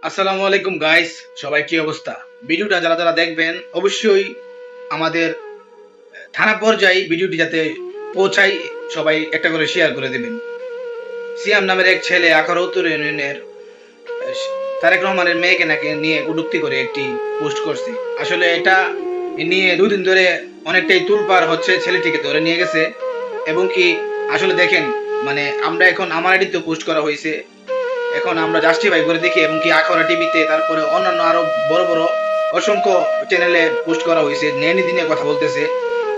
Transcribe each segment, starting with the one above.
আসসালামু আলাইকুম গাইস, সবাই কি অবস্থা? ভিডিওটা যারা যারা দেখবেন অবশ্যই আমাদের থানা পর্যায়ে ভিডিওটি যাতে পৌঁছায় সবাই একটা করে শেয়ার করে দেবেন। সিয়াম নামের এক ছেলে আখাউড়া ইউনিয়নের তারেক রহমানের মেয়েকে নাকি নিয়ে কটূক্তি করে একটি পোস্ট করছে। আসলে এটা নিয়ে 2 দিন ধরে অনেকটাই তুলপার হচ্ছে, ছেলেটিকে ধরে নিয়ে গেছে এবং কি আসলে দেখেন মানে আমরা এখন আমার আইডিতে পোস্ট করা হয়েছে, এখন আমরা জাস্টিফাই করে দেখি এবং কি আখাউড়া টিভিতে তারপরে অন্যান্য আরো বড় বড় অসংখ্য চ্যানেলে পোস্ট করা হয়েছে, নেনি দিনে কথা বলতেছে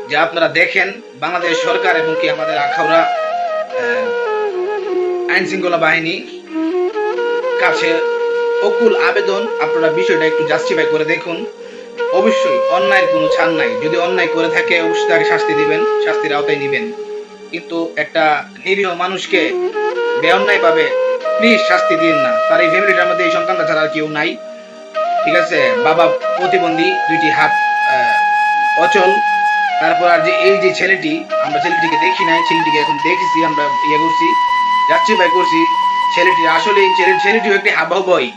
যে আপনারা দেখেন বাংলাদেশ সরকার এবং কি আমাদের আখাউড়া আইন শৃঙ্খলা বাহিনী কাছে অকুল আবেদন, আপনারা বিষয়টা একটু জাস্টিফাই করে দেখুন। অবশ্যই অন্যায়ের কোনো ছাড় নাই, যদি অন্যায় করে থাকে অবশ্যই তাকে শাস্তি দিবেন, শাস্তির আওতায় নিবেন, কিন্তু একটা নিরীহ মানুষকে বেঅন্যায় পাবে প্লিজ শাস্তি দিন না। তার এই ফ্যামিলিটার মধ্যে এই সন্তানটা ছাড়া আর কেউ নাই, ঠিক আছে? বাবা প্রতিবন্ধী, 2টি হাত অচল। তারপর আর যে এই যে ছেলেটি, আমরা ছেলেটিকে দেখি নাই, ছেলেটিকে এখন দেখেছি, আমরা ইয়ে করছি, জাস্টিফাই করছি ছেলেটি আসলে ছেলেটিও একটি হাবভাবই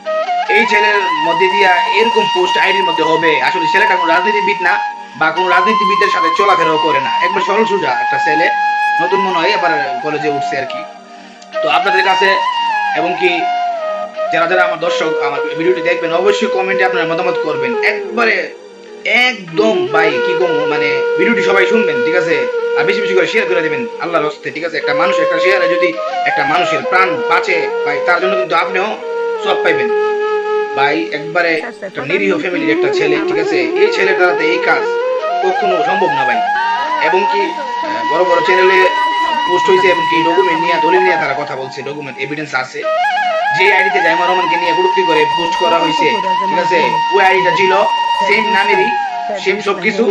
এই ছেলের মধ্যে দিয়া এরকম পোস্ট আইডির মধ্যে হবে। আসলে ছেলেটা কোনো রাজনীতিবিদ না বা কোনো রাজনীতিবিদের সাথে চলাফেরাও করে না, একবার সরল সোজা একটা ছেলে, নতুন মনে হয় এবার কলেজে উঠছে আর কি। তো আপনাদের কাছে এবং কি যারা যারা আমার দর্শক আমার ভিডিওটি দেখবেন অবশ্যই কমেন্টে আপনারা মতামত করবেন, একবারে একদম ভাই কি কম মানে ভিডিওটি সবাই শুনবেন, ঠিক আছে? আর বেশি বেশি করে শেয়ার করে দেবেন আল্লাহর রাস্তায়, ঠিক আছে? একটা মানুষ একটা শেয়ারে যদি একটা মানুষের প্রাণ বাঁচে ভাই, তার জন্য কিন্তু আপনিও সব পাইবেন ভাই। একবারে একটা নিরীহ ফ্যামিলির একটা ছেলে, ঠিক আছে? এই ছেলের দ্বারাতে এই কাজ কখনো সম্ভব না ভাই। এবং কি বড় বড় চ্যানেলে পোস্ট হয়েছে এবং কি ডকুমেন্ট নিয়ে দলিল নিয়ে তারা কথা বলছে, ডকুমেন্ট এভিডেন্স আছে। যে আইডিতে জাইমা রহমানকে নিয়ে কটূক্তি করে পোস্ট করা হয়েছে, ঠিক আছে? ওই আইডিটা ছিল সেম নামেরই, সেম সবকিছু,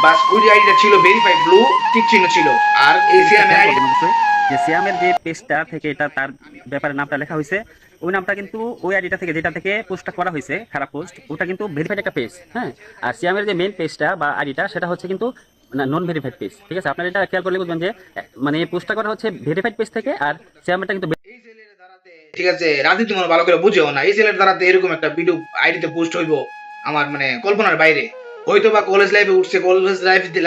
বাস ওই আইডিটা ছিল ভেরিফাইড ব্লু টিক চিহ্ন ছিল। আর এই সিয়ামের আইডি যে সিয়ামের যে পেজটা থেকে এটা তার ব্যাপারে নামটা লেখা হয়েছে, ওই নামটা কিন্তু ওই আইডিটা থেকে যেটা থেকে পোস্টটা করা হয়েছে খারাপ পোস্ট, ওটা কিন্তু ভেরিফাইড একটা পেজ। হ্যাঁ, আর সিয়ামের যে মেইন পেজটা বা আইডিটা সেটা হচ্ছে কিন্তু নন ভেরিফাইড পেজ। ঠিক আছে, আপনারা এটা খেয়াল করলে বুঝবেন যে মানে পোস্টটা করা হচ্ছে ভেরিফাইড পেজ থেকে, আর সিয়ামেরটা কিন্তু এই ছেলের দ্বারাতে, ঠিক আছে? রাজনীতি মনে ভালো করে বুঝেও না, এই ছেলের দ্বারাতে এরকম একটা ভিডিও আইডিতে পোস্ট হইব আমার মানে কল্পনার বাইরে। হয়তো বা কলেজ লাইফে উঠছে, কলেজ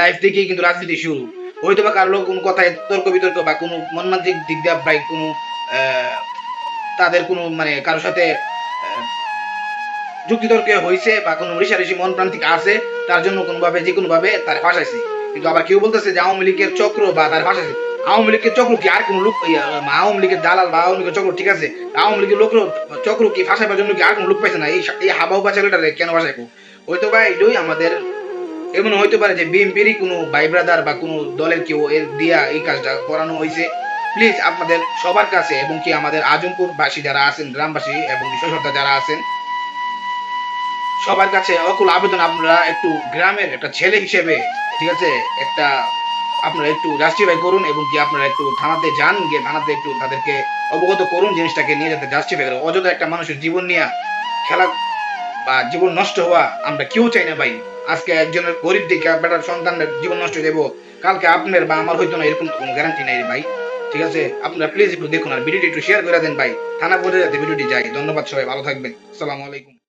লাইফ থেকেই কিন্তু রাজনীতি শুরু। হয়তো বা কারো কোনো কথায় তর্ক বিতর্ক বা কোনো মনমান্তিক দিক দিয়ে ভাই কোনো তাদের কোনো মানে কারোর সাথে যুক্তিতর্কে হয়েছে বা কোনো ঋষাঋষি মন প্রান্তিক আছে, তার জন্য কোনোভাবে যে কোনোভাবে তার ফাঁসাইছে। কিন্তু আবার কেউ বলতেছে যে আওয়ামী লীগের চক্র বা তার ফাঁসাইছে। আওয়ামী লীগের চক্র কি আর কোনো লোক, আওয়ামী লীগের দালাল বা আওয়ামী লীগের চক্র, ঠিক আছে? আওয়ামী লীগের লোক চক্র কি ফাঁসাইবার জন্য কি আর কোনো লোক পাইছে না? এই হাবাহুবা ছেলেটারে কেন ফাঁসাইবো? হয়তো বা এটাই আমাদের এমন হইতে পারে যে বিএনপিরই কোনো ভাই ব্রাদার বা কোনো দলের কেউ এর দিয়া এই কাজটা করানো হয়েছে। প্লিজ আপনাদের সবার কাছে এবং কি আমাদের আজমপুর বাসী যারা আছেন, গ্রামবাসী এবং বিশ্বসত্তা যারা আছেন, সবার কাছে অকুল আবেদন, আপনারা একটু গ্রামের একটা ছেলে হিসেবে, ঠিক আছে, একটা আপনারা একটু জাস্টিফাই করুন এবং কি আপনারা একটু থানাতে যান, গিয়ে থানাতে একটু তাদেরকে অবগত করুন জিনিসটাকে নিয়ে, যাতে জাস্টিফাই করে। অযথা একটা মানুষের জীবন নিয়ে খেলা বা জীবন নষ্ট হওয়া আমরা কেউ চাই না ভাই। আজকে একজনের গরিব দিকে বেটার সন্তানের জীবন নষ্ট হয়ে যাবো, কালকে আপনার বা আমার হয়তো না, এরকম কোনো গ্যারান্টি নাই ভাই, ঠিক আছে? আপনারা প্লিজ একটু দেখুন আর ভিডিওটি একটু শেয়ার করে দেন ভাই, থানা পর্যায়ে যাতে ভিডিওটি যায়। ধন্যবাদ, সবাই ভালো থাকবেন, আসসালামু আলাইকুম।